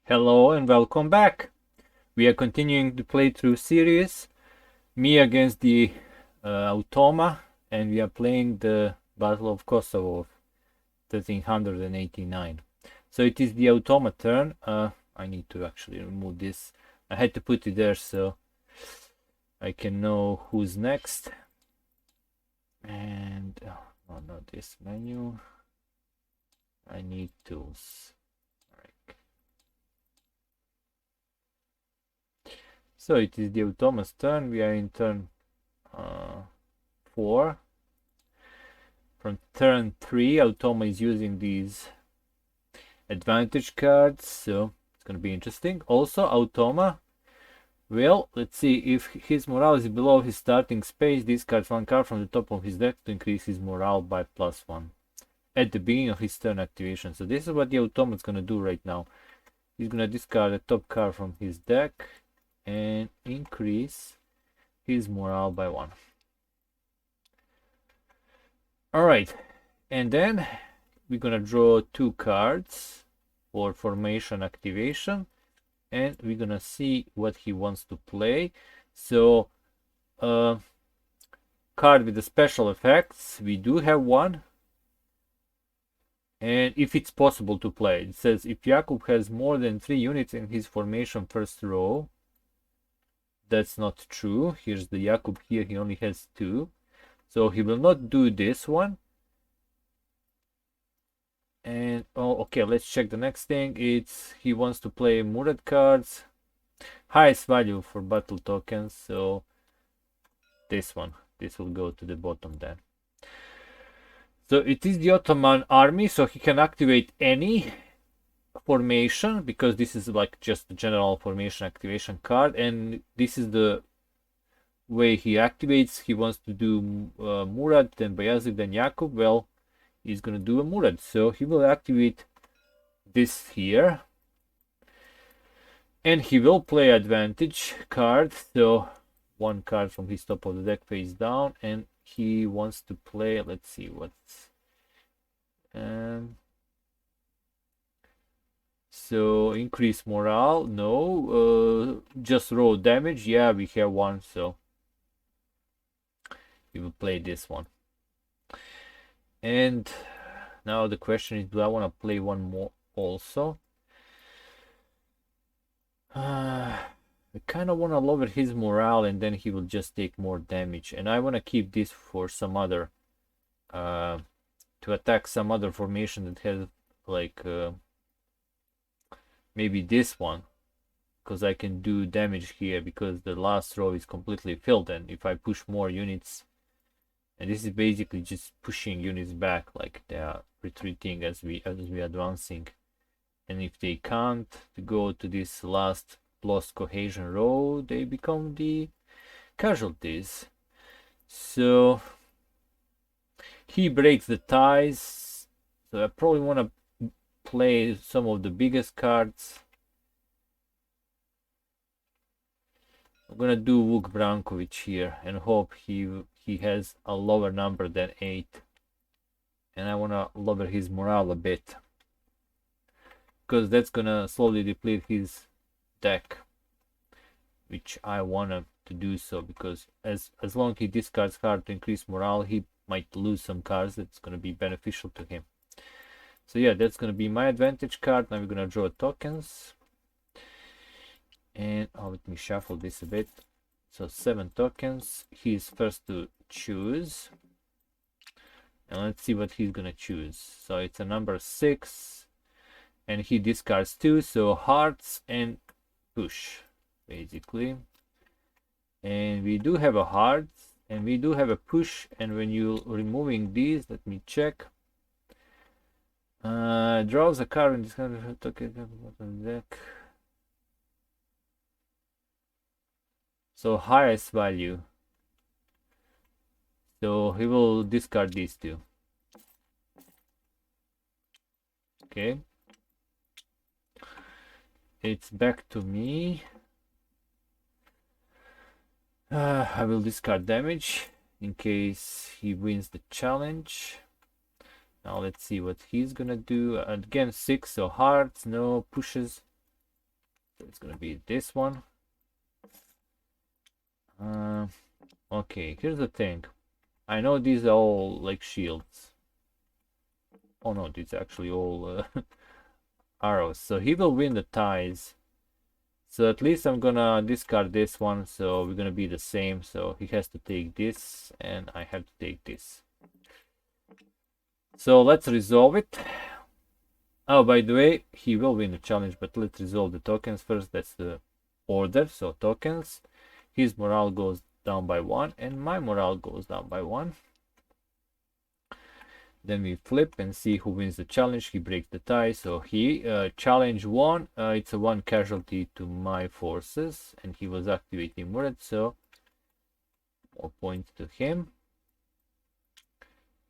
Hello and welcome back. We are continuing the playthrough series. Me against the automa, and we are playing the Battle of Kosovo of 1389. So it is the automa turn. I need to actually remove this. I had to put it there so I can know who's next. And oh, not this menu. I need tools. So it is the automa's turn. We are in turn 4. From turn 3, automa is using these advantage cards, so it's going to be interesting. Also, automa, well, let's see, if his morale is below his starting space, discards one card from the top of his deck to increase his morale by +1 at the beginning of his turn activation. So this is what the automa is going to do right now. He's going to discard the top card from his deck and increase his morale by 1. Alright, and then we're gonna draw 2 cards for formation activation, and we're gonna see what he wants to play. So card with the special effects, we do have one, and if it's possible to play, it says if Jakub has more than 3 units in his formation first row. That's not true. Here's the Jakub here, he only has 2, so he will not do this one. And oh, okay, let's check the next thing. It's he wants to play Murad cards, highest value for battle tokens, so this one, this will go to the bottom then. So it is the Ottoman army, so he can activate any formation because this is like just the general formation activation card, and this is the way he activates. He wants to do Murad, then Bayazid, then Jakub. Well, he's gonna do a Murad, so he will activate this here, and he will play advantage card, so 1 card from his top of the deck face down, and he wants to play, let's see what's so increase morale, no, just raw damage, yeah, we have one, so we will play this one. And now the question is, do I want to play one more also? I kind of want to lower his morale, and then he will just take more damage, and I want to keep this for some other to attack some other formation that has like maybe this one, because I can do damage here because the last row is completely filled, and if I push more units, and this is basically just pushing units back, like they are retreating as we advancing, and if they can't go to this last lost cohesion row, they become the casualties. So he breaks the ties, so I probably want to play some of the biggest cards. I'm gonna do Vuk Brankovic here and hope he has a lower number than 8, and I want to lower his morale a bit because that's gonna slowly deplete his deck, which I want to do so, because as long as he discards card to increase morale, he might lose some cards that's gonna be beneficial to him. So yeah, that's gonna be my advantage card. Now we're gonna draw tokens, and let me shuffle this a bit. So 7 tokens. He's first to choose, and let's see what he's gonna choose. So it's a number 6, and he discards 2, so hearts and push basically. And we do have a heart, and we do have a push, and when you removing these, let me check. Draws a card and discards a token deck. So highest value, so he will discard these 2. Okay, it's back to me. I will discard damage in case he wins the challenge. Now let's see what he's gonna do. Again 6, so hearts, no pushes. So it's gonna be this one. Okay, here's the thing. I know these are all like shields. Oh no, these are actually all arrows. So he will win the ties. So at least I'm gonna discard this one. So we're gonna be the same. So he has to take this and I have to take this. So let's resolve it. Oh, by the way, he will win the challenge, but let's resolve the tokens first. That's the order. So tokens. His morale goes down by 1 and my morale goes down by 1. Then we flip and see who wins the challenge. He breaks the tie. So he challenge 1. It's a 1 casualty to my forces, and he was activating Murat, so more points to him.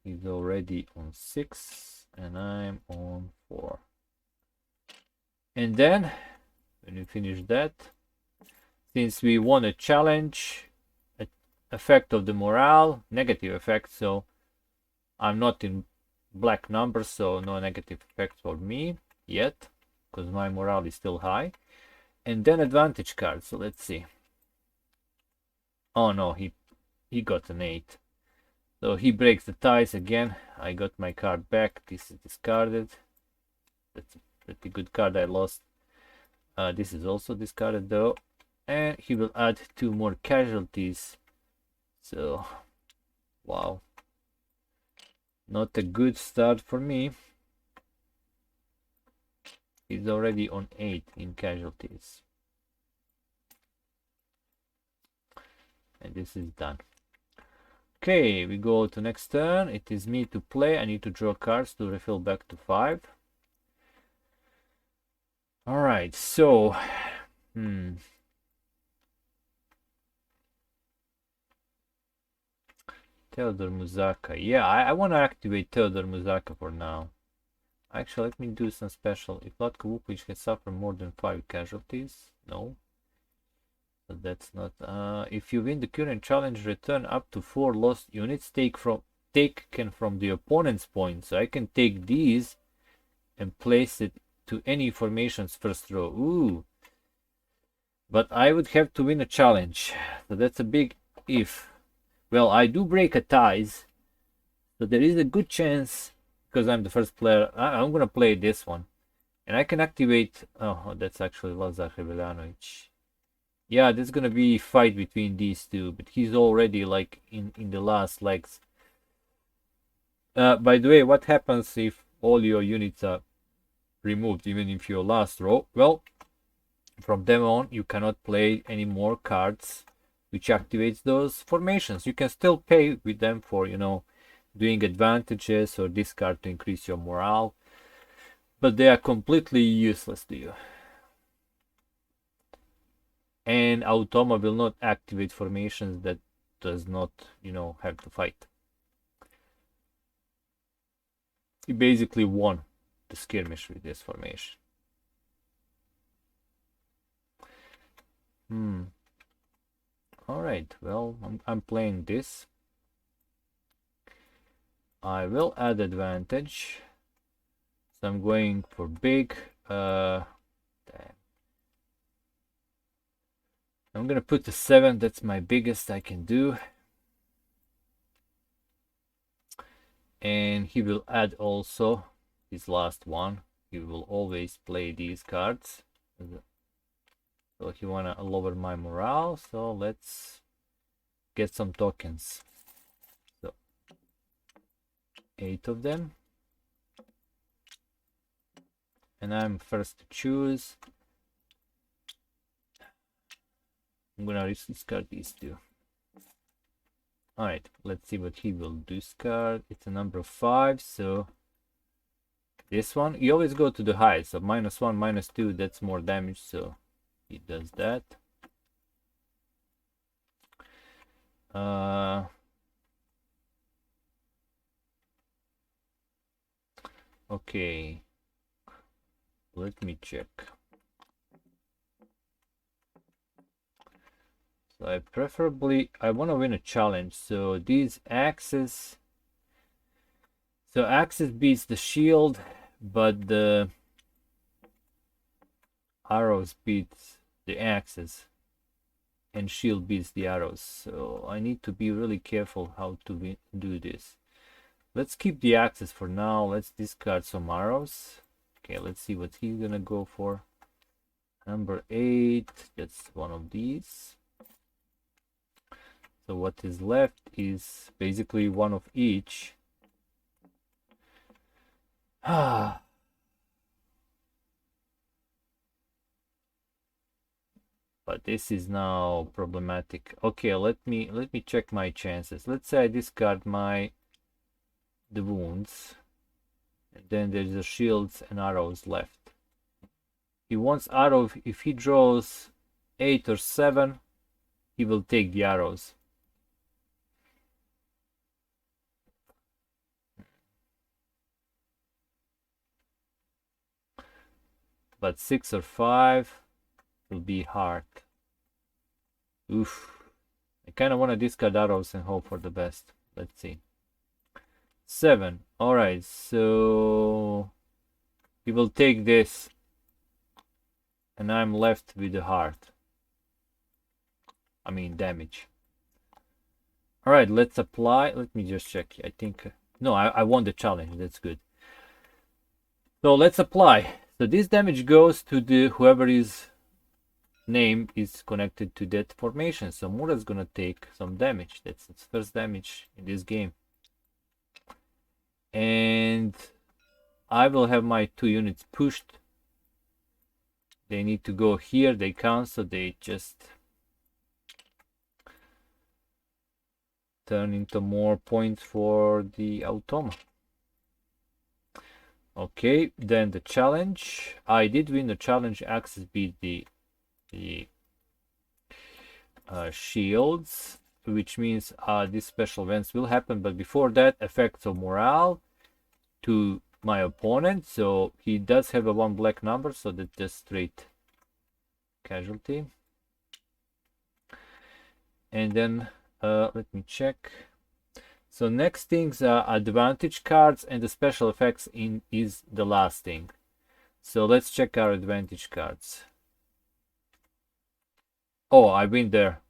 He's already on 6 and I'm on 4. And then when we finish that, since we won a challenge, effect of the morale, negative effect, so I'm not in black numbers, so no negative effect for me yet, because my morale is still high. And then advantage card, so let's see. Oh no, he got an 8. So he breaks the ties again. I got my card back. This is discarded. That's a pretty good card I lost. This is also discarded though. And he will add 2 more casualties. So, wow. Not a good start for me. He's already on 8 in casualties. And this is done. Okay, we go to next turn. It is me to play. I need to draw cards to refill back to 5. Alright, so... Theodor Muzaka. Yeah, I want to activate Theodor Muzaka for now. Actually, let me do some special. If Latka Vukovic has suffered more than 5 casualties. No. So that's not... if you win the current challenge, return up to 4 lost units taken from the opponent's point. So I can take these and place it to any formation's first row. Ooh. But I would have to win a challenge. So that's a big if. Well, I do break a ties. So there is a good chance, because I'm the first player, I'm going to play this one. And I can activate... Oh, that's actually Lazar Hrebeljanovic. Yeah, there's going to be a fight between these two. But he's already like in the last legs. By the way, what happens if all your units are removed, even if you're last row? Well, from then on, you cannot play any more cards which activates those formations. You can still pay with them for, you know, doing advantages or discard to increase your morale, but they are completely useless to you. And automa will not activate formations that does not, you know, have to fight. He basically won the skirmish with this formation. Alright, well, I'm playing this. I will add advantage. So I'm going for big. I'm gonna put the 7. That's my biggest I can do. And he will add also his last one. He will always play these cards. So he wanna lower my morale. So let's get some tokens. So 8 of them. And I'm first to choose. I'm gonna discard these 2. Alright, let's see what he will discard. It's a number of 5, so this one, you always go to the highest. So -1, -2, that's more damage, so he does that. Okay, let me check. So I want to win a challenge. So these axes. So axes beats the shield, but the arrows beats the axes and shield beats the arrows. So I need to be really careful how to do this. Let's keep the axes for now. Let's discard some arrows. Okay, let's see what he's gonna go for. Number 8, that's one of these. So what is left is basically one of each. But this is now problematic. Okay, let me check my chances. Let's say I discard the wounds, and then there's the shields and arrows left. He wants arrow. If he draws 8 or 7, he will take the arrows. But 6 or 5 will be hard. Oof. I kind of want to discard arrows and hope for the best. Let's see. 7. Alright, so he will take this. And I'm left with the heart. I mean damage. Alright, let's apply. Let me just check. I think... No, I won the challenge. That's good. So let's apply. So this damage goes to the whoever's name is connected to that formation. So Murat's gonna take some damage. That's its first damage in this game. And I will have my 2 units pushed. They need to go here. They can't, so they just turn into more points for the automa. Okay, then the challenge. I did win the challenge. Axis beat the shields, which means these special events will happen. But before that, effects of morale to my opponent. So he does have a 1 black number, so that's just straight casualty. And then let me check. So next things are advantage cards, and the special effects is the last thing. So let's check our advantage cards. Oh, I win there.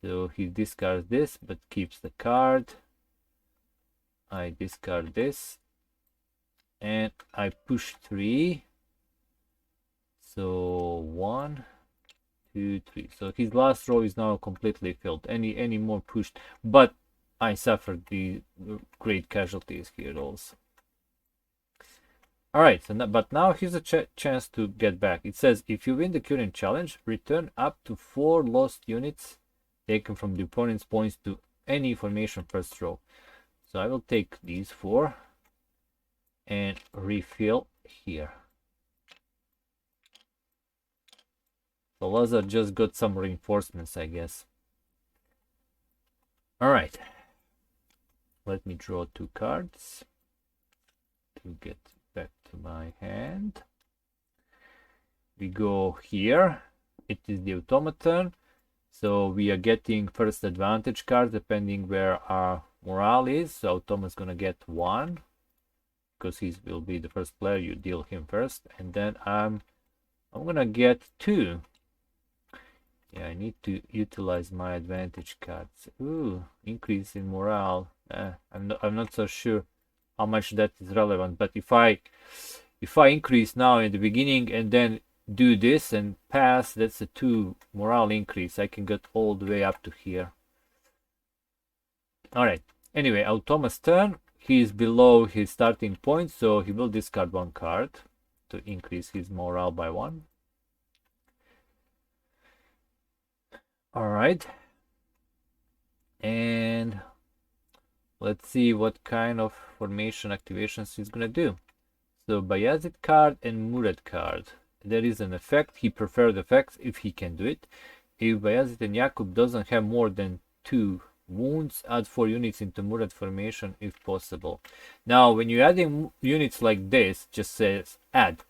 So he discards this but keeps the card. I discard this and I push 3. So 1, 2, 3. So his last row is now completely filled. Any more pushed, but I suffered the great casualties here also. Alright, so but now here's a chance to get back. It says, if you win the current challenge, return up to 4 lost units taken from the opponent's points to any formation first row. So I will take these 4 and refill here. So Lazar just got some reinforcements, I guess. Alright. Let me draw 2 cards to get back to my hand. We go here. It is the automaton. So we are getting first advantage card depending where our morale is. So automa's gonna get 1 because he will be the first player. You deal him first, and then I'm gonna get 2. Yeah, I need to utilize my advantage cards. Ooh, increase in morale. I'm not so sure how much that is relevant, but if I increase now in the beginning and then do this and pass, that's a 2 morale increase. I can get all the way up to here. Alright, anyway, automa's turn. He is below his starting point, so he will discard 1 card to increase his morale by 1. Alright, and let's see what kind of formation activations he's gonna do. So Bayazid card and Murad card. There is an effect. He preferred effects if he can do it. If Bayazid and Yakub doesn't have more than 2 wounds, add 4 units into Murad formation if possible. Now when you're adding units like this, just says add.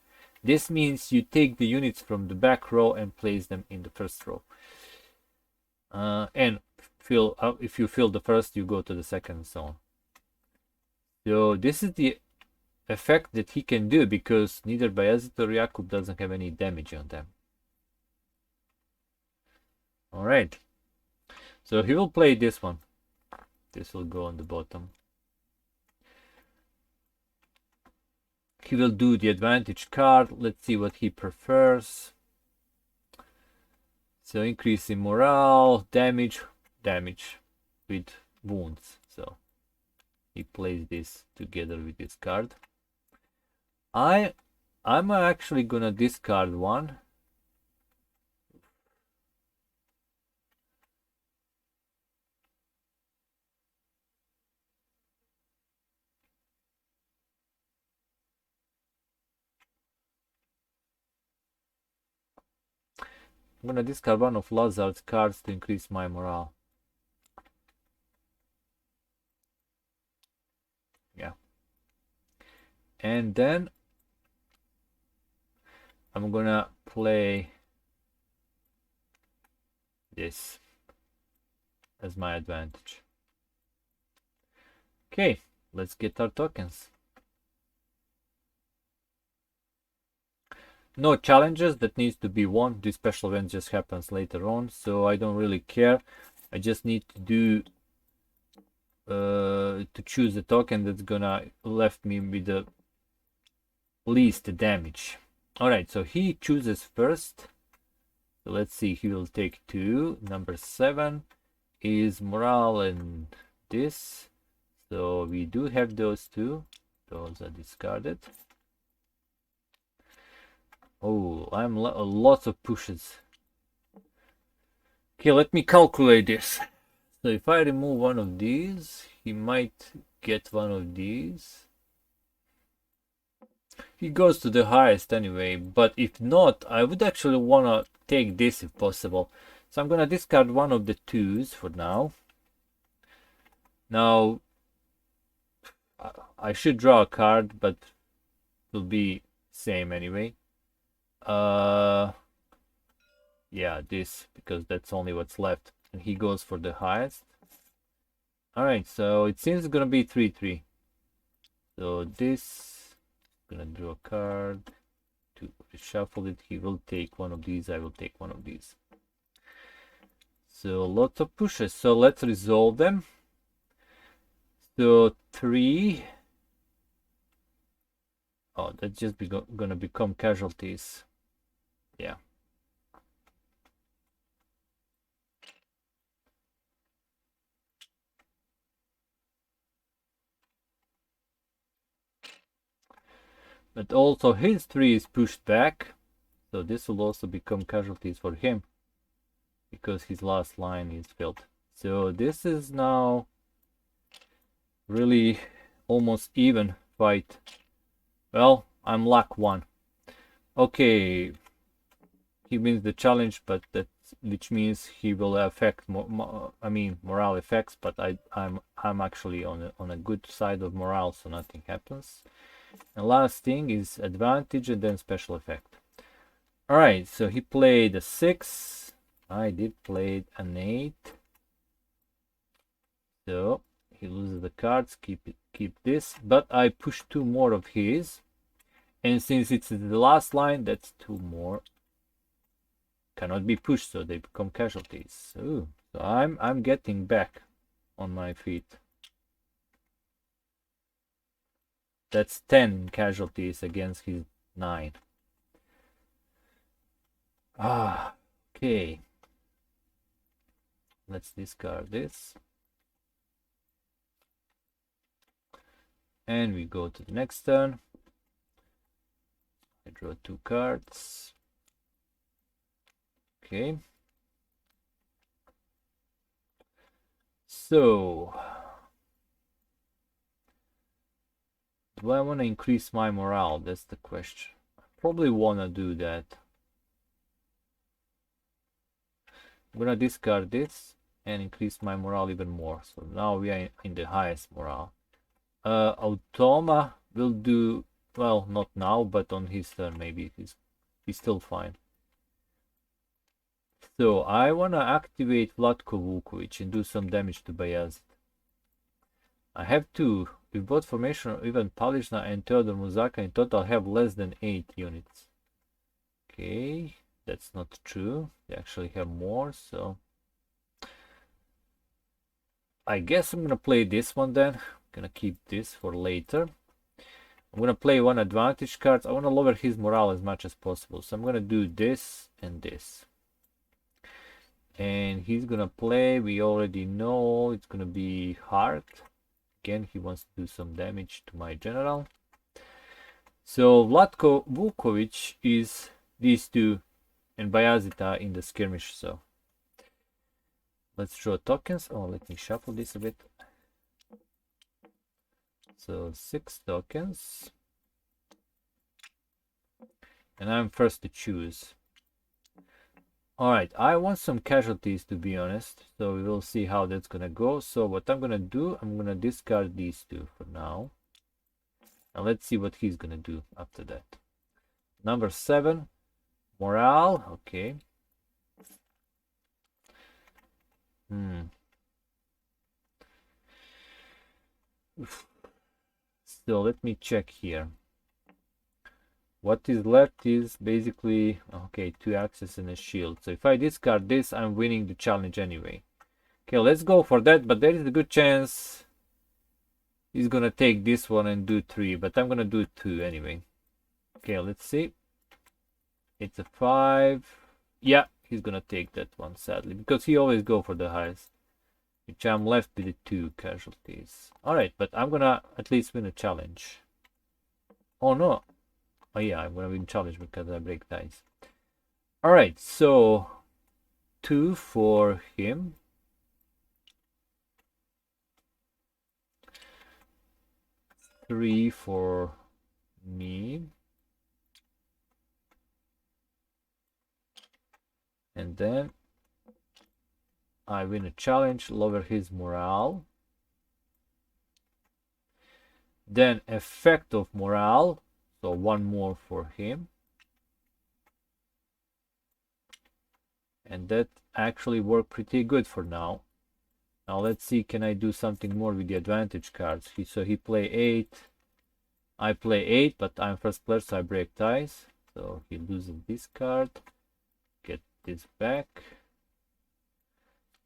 This means you take the units from the back row and place them in the first row. And if you fill the first, you go to the second zone. So this is the effect that he can do, because neither Bayezid or Jakub doesn't have any damage on them. Alright. So he will play this one. This will go on the bottom. He will do the advantage card. Let's see what he prefers. So increase in morale, damage with wounds. So he plays this together with this card. I'm actually gonna discard one. I'm gonna discard one of Lazard's cards to increase my morale. Yeah. And then I'm gonna play this as my advantage. Okay, let's get our tokens. No challenges that needs to be won. This special event just happens later on, so I don't really care. I just need to do to choose a token that's gonna left me with the least damage. Alright, so he chooses first. So let's see, he will take 2. Number 7 is morale and this. So we do have those 2. Those are discarded. Oh, I'm lots of pushes. Okay, let me calculate this. So if I remove one of these, he might get one of these. He goes to the highest anyway, but if not, I would actually want to take this if possible. So I'm gonna discard one of the 2s for now. Now, I should draw a card, but it will be same anyway. Yeah, this, because that's only what's left. And he goes for the highest. Alright, so it seems it's gonna be 3-3. So this, gonna draw a card to reshuffle it. He will take one of these, I will take one of these. So lots of pushes. So let's resolve them. So 3. Oh, that's just gonna become casualties. Yeah. But also his 3 is pushed back. So this will also become casualties for him, because his last line is filled. So this is now really almost even fight. Well, I'm luck 1. Okay, he wins the challenge, but which means he will affect morale effects, but I'm actually on a good side of morale, so nothing happens. And last thing is advantage and then special effect. Alright, so he played a 6. I did play an 8. So he loses the cards, keep this, but I push 2 more of his. And since it's the last line, that's 2 more. Cannot be pushed, so they become casualties. Ooh, so I'm getting back on my feet. That's 10 casualties against his 9. Ah, okay. Let's discard this. And we go to the next turn. I draw 2 cards. Okay. So, do I want to increase my morale? That's the question. I probably want to do that. I'm gonna discard this and increase my morale even more. So now we are in the highest morale. Automa will do well, not now, but on his turn maybe he's still fine. So I wanna activate Vlatko Vukovic and do some damage to Bayezid. I have to If both formation, even Palishna and Theodor Muzaka in total have less than 8 units. Okay, that's not true. They actually have more, so I guess I'm gonna play this one then. I'm gonna keep this for later. I'm gonna play one advantage card. I wanna lower his morale as much as possible. So I'm gonna do this and this. And he's gonna play, we already know it's gonna be hard. Again, he wants to do some damage to my general. So Vlatko Vukovic is these two and Bayazita in the skirmish. So let's draw tokens. Oh, let me shuffle this a bit. So 6 tokens. And I'm first to choose. Alright, I want some casualties to be honest. So we will see how that's gonna go. So what I'm gonna do, I'm gonna discard these two for now. And let's see what he's gonna do after that. Number 7, morale. Okay. So let me check here. What is left is basically, okay, 2 axes and a shield. So if I discard this, I'm winning the challenge anyway. Okay, let's go for that, but there is a good chance he's gonna take this one and do 3, but I'm gonna do 2 anyway. Okay, let's see. It's a 5. Yeah, he's gonna take that one, sadly, because he always go for the highest. Which I'm left with the 2 casualties. Alright, but I'm gonna at least win a challenge. Oh no. Oh yeah, I'm gonna win challenge because I break dice. Alright, so 2 for him. Three for me. And then I win a challenge, lower his morale. Then effect of morale. So 1 more for him. And that actually worked pretty good for now. Now let's see, can I do something more with the advantage cards? So he play 8. I play 8, but I'm first player, so I break ties. So he loses this card. Get this back.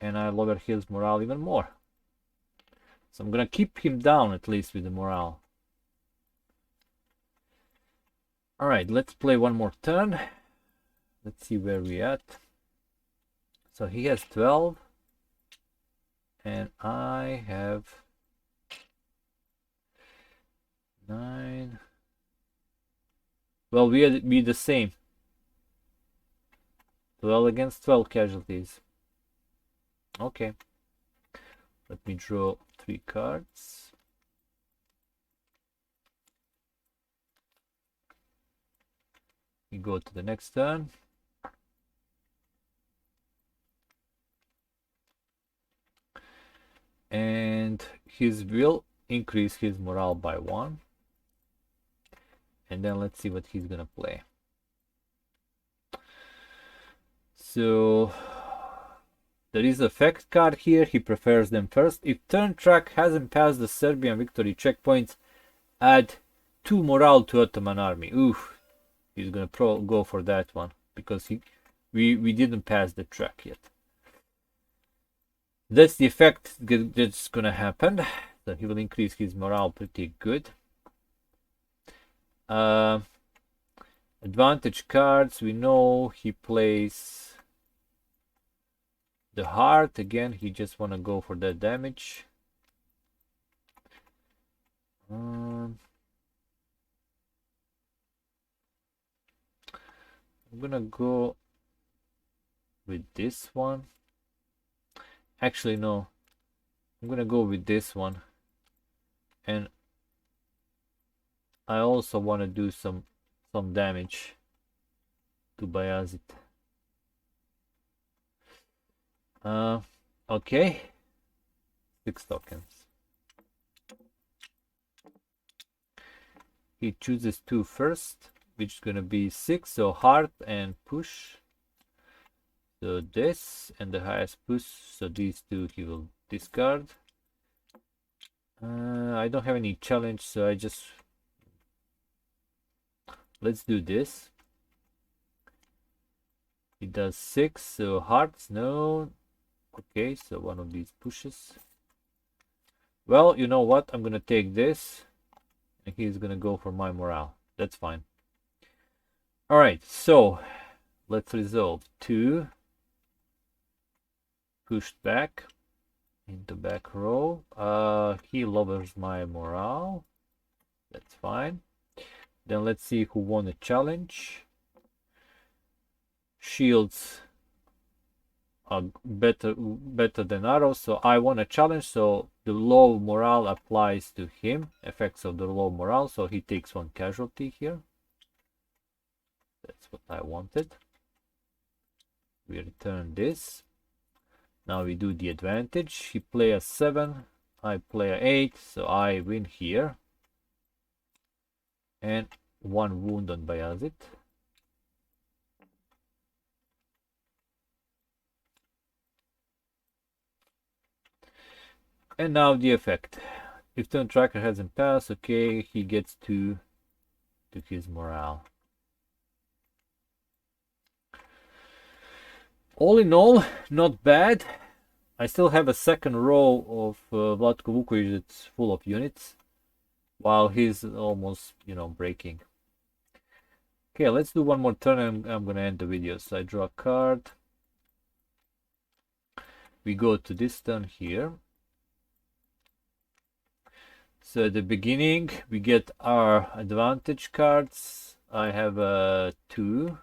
And I lower his morale even more. So I'm gonna keep him down at least with the morale. Alright, let's play one more turn. Let's see where we at. So he has 12. And I have 9. Well, we'd be the same. 12 against 12 casualties. Okay. Let me draw 3 cards. We go to the next turn. And his will increase his morale by 1. And then let's see what he's gonna play. So there is a fact card here. He prefers them first. If turn track hasn't passed the Serbian victory checkpoints, add 2 morale to Ottoman army. Oof. He's gonna go for that one because we didn't pass the track yet. That's the effect that's gonna happen. So he will increase his morale pretty good. Advantage cards, we know he plays the heart. Again, he just wanna go for that damage. I'm gonna go with this one. Actually, no. I'm gonna go with this one. And I also want to do some damage to Bayazit. Okay. 6 tokens. He chooses 2 first, which is gonna be 6, so heart and push. So this and the highest push, so these 2 he will discard. I don't have any challenge, so I just... Let's do this. He does 6, so hearts, no. Okay, so one of these pushes. Well, you know what? I'm gonna take this, and he's gonna go for my morale. That's fine. Alright, so let's resolve 2. Pushed back into back row. He lowers my morale. That's fine. Then let's see who won the challenge. Shields are better than arrows, so I won a challenge, so the low morale applies to him. Effects of the low morale, so he takes 1 casualty here. That's what I wanted. We return this. Now we do the advantage. He play a 7, I play a 8, so I win here. And 1 wound on Bayazit. And now the effect. If turn tracker hasn't passed, okay, he gets 2 to his morale. All in all, not bad. I still have a second row of Vlatko Vukovic that's full of units, while he's almost, breaking. Okay, let's do one more turn and I'm gonna end the video. So I draw a card. We go to this turn here. So at the beginning, we get our advantage cards. I have 2.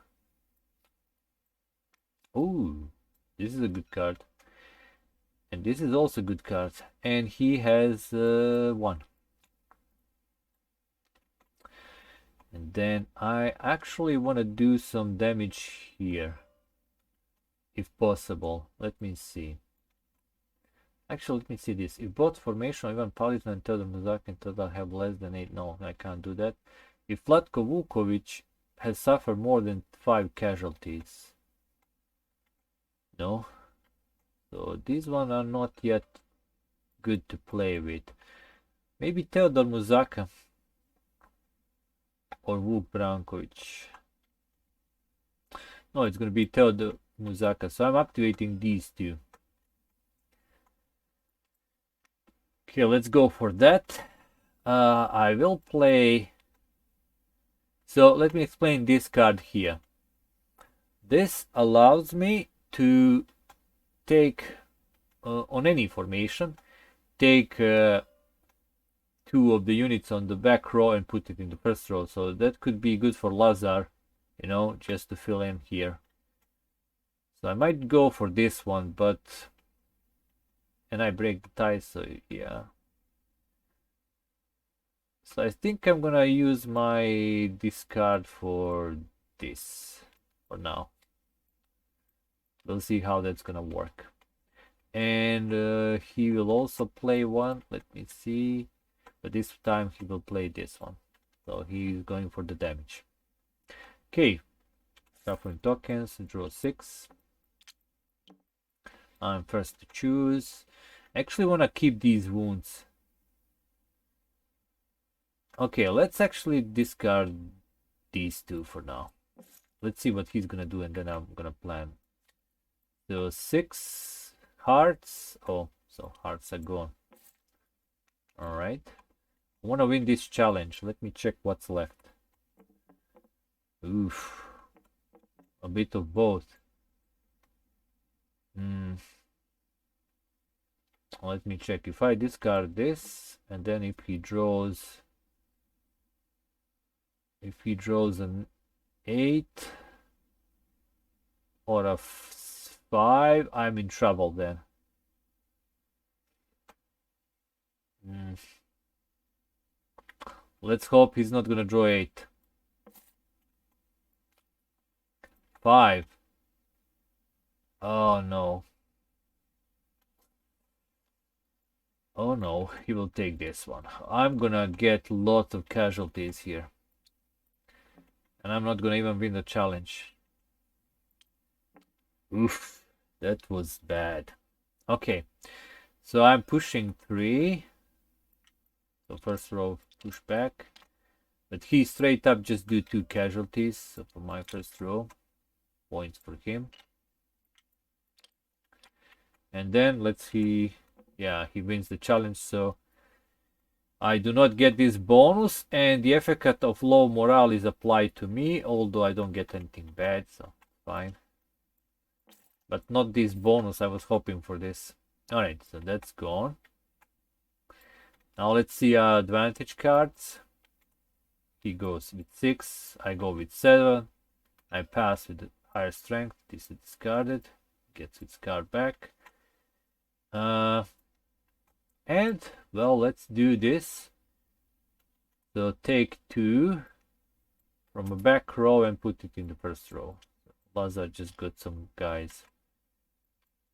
Oh, this is a good card. And this is also a good card. And he has 1. And then I actually want to do some damage here, if possible. Let me see. Actually, let me see this. If both formation, even Paladin and Todor Muzak and Todor have less than 8, no, I can't do that. If Vlatko Vukovic has suffered more than 5 casualties, no. So these ones are not yet good to play with. Maybe Teodor Muzaka or Vuk Brankovic. No, it's gonna be Teodor Muzaka. So I'm activating these 2. Okay, let's go for that. I will play... So let me explain this card here. This allows me to take, on any formation, take 2 of the units on the back row and put it in the first row. So that could be good for Lazar, just to fill in here. So I might go for this one, but... And I break the ties, so yeah. So I think I'm gonna use my discard for this for now. We'll see how that's gonna work. And he will also play 1. Let me see. But this time he will play this one. So he's going for the damage. Okay. Shuffling tokens, draw 6. I'm first to choose. Actually want to keep these wounds. Okay, let's actually discard these 2 for now. Let's see what he's gonna do and then I'm gonna plan. So 6 hearts. Oh, so hearts are gone. Alright. I want to win this challenge. Let me check what's left. Oof. A bit of both. Let me check. If I discard this, and then if he draws an 8 or a 5, I'm in trouble then. Let's hope he's not gonna draw 8. 5. Oh no. Oh no, he will take this one. I'm gonna get lots of casualties here. And I'm not gonna even win the challenge. Oof, that was bad. Okay, so I'm pushing 3. So first row push back, but he straight up just do 2 casualties. So for my first row, points for him. And then let's see, yeah, he wins the challenge, so I do not get this bonus, and the effect of low morale is applied to me, although I don't get anything bad, so fine. But not this bonus, I was hoping for this. Alright, so that's gone. Now let's see advantage cards. He goes with 6, I go with 7. I pass with higher strength, this is discarded, gets its card back. And well, let's do this. So take 2 from a back row and put it in the first row. Lazar just got some guys.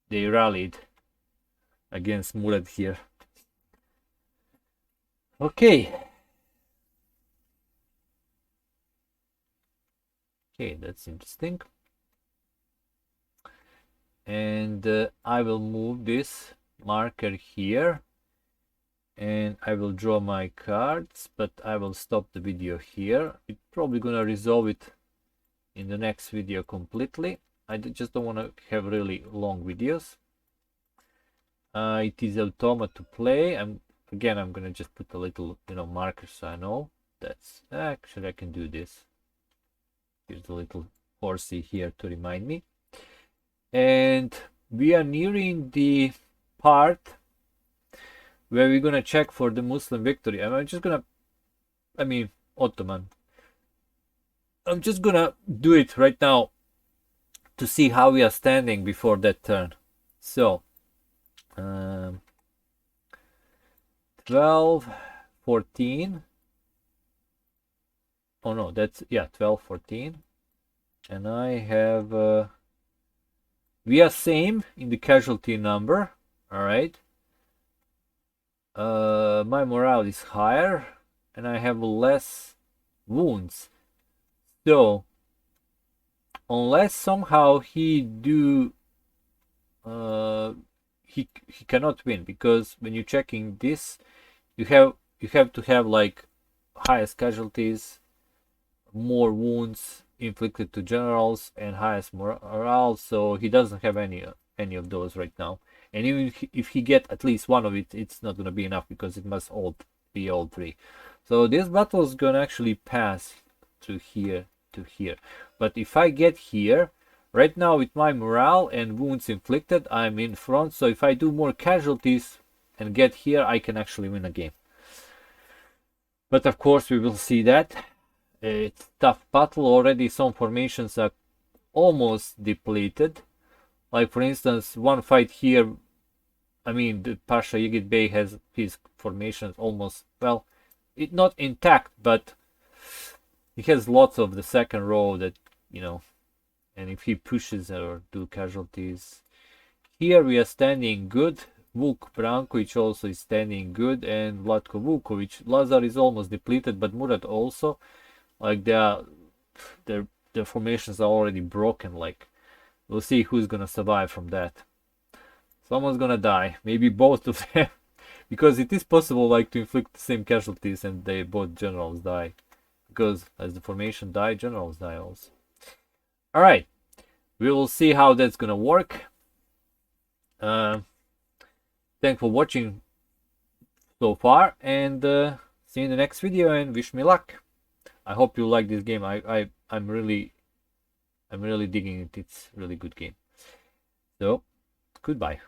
They rallied against Murad here. Okay. Okay, that's interesting. And I will move this marker here. And I will draw my cards, but I will stop the video here. It's probably gonna resolve it in the next video completely. I just don't want to have really long videos. It is automa to play. I'm gonna just put a little, marker so I know. That's actually I can do this. Here's a little horsey here to remind me. And we are nearing the part where we're gonna check for the Muslim victory. Ottoman. I'm just gonna do it right now to see how we are standing before that turn. So, 12, 14. Oh no, that's, yeah, 12, 14. And I have, we are same in the casualty number, all right. My morale is higher and I have less wounds. So unless somehow he cannot win, because when you're checking this, you have to have like highest casualties, more wounds inflicted to generals, and highest morale. So he doesn't have any of those right now. And even if he get at least one of it, it's not going to be enough because it must be all 3. So this battle is going to actually pass through here to here. But if I get here, right now with my morale and wounds inflicted, I'm in front. So if I do more casualties and get here, I can actually win a game. But of course we will see that. It's tough battle already. Some formations are almost depleted. Like for instance, one fight here, the Pasha Yigit Bey has his formations almost, well, not intact, but he has lots of the second row that, and if he pushes or do casualties. Here we are standing good. Vuk Brankovic also is standing good, and Vlatko Vukovic. Lazar is almost depleted, but Murad also. Like their formations are already broken. Like, we'll see who's gonna survive from that. Someone's gonna die, maybe both of them, because it is possible like to inflict the same casualties and they both generals die, because as the formation die, generals die also. All right, we will see how that's gonna work. Thanks for watching so far, and see you in the next video, and wish me luck. I hope you like this game. I'm really digging it. It's a really good game. So, goodbye.